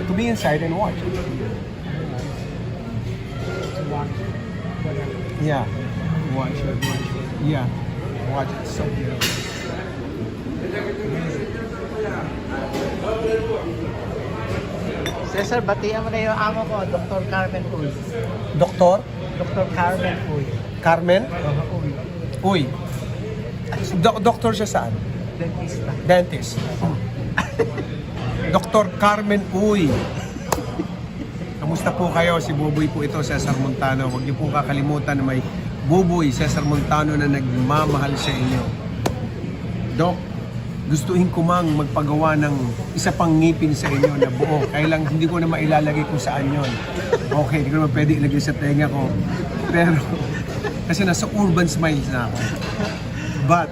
To be inside and watch. Yeah, watch it. Yeah, watch it. So beautiful. Cesar, batiyan mo na yung amo ko, Dr. Carmen Uy. Doktor Dr. Carmen Uy. Carmen Uy. Uy. Doktor siya saan? Dentista. Dentist. Dr. Carmen Uy. Kamusta po kayo? Si Buboy po ito, Cesar Montano. Huwag niyo po kakalimutan na may Buboy, Cesar Montano na nagmamahal sa inyo. Dok, gustuhin ko mang magpagawa ng isa pang ngipin sa inyo na buo. Kaya lang hindi ko na mailalagay kung saan yon. Okay, hindi ko naman pwede ilagay sa tenga ko. Pero, kasi nasa urban smiles na ako. But,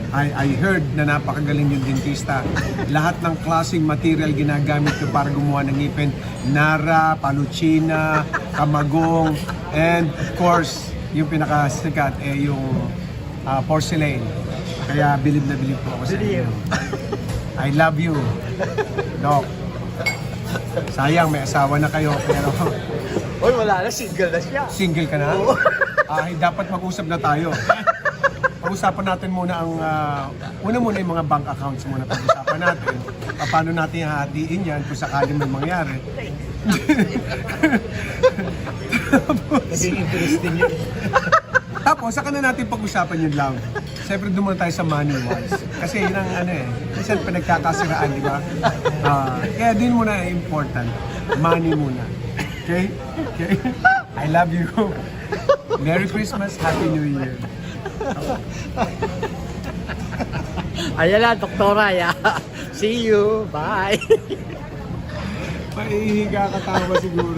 I heard na napakagaling yung dentista. Lahat ng klaseng material ginagamit ko para gumawa ng ngipin. Nara, paluchina, kamagong, and of course, yung pinakasikat yung porcelain. Kaya bilib na bilib po ako sa inyo. I love you, Doc. Sayang, may asawa na kayo, pero... Uy, wala na, single na siya. Single ka na? Ay, dapat mag-usap na tayo. Pag-usapan natin muna ang... una muna yung mga bank accounts muna pag-usapan natin. Paano natin hahatiin yan kung sakali may mangyari. Naging interesting yun. Tapos, saka na natin pag-usapan yung love. Siyempre, doon muna tayo sa money-wise. Kasi yun ang minsan pinagkakasiraan, di ba? Kaya din muna important. Money muna. Okay? Okay? I love you. Merry Christmas, Happy New Year. Ayan lang, doktora, See you. Bye. Maihiga ka tawa siguro.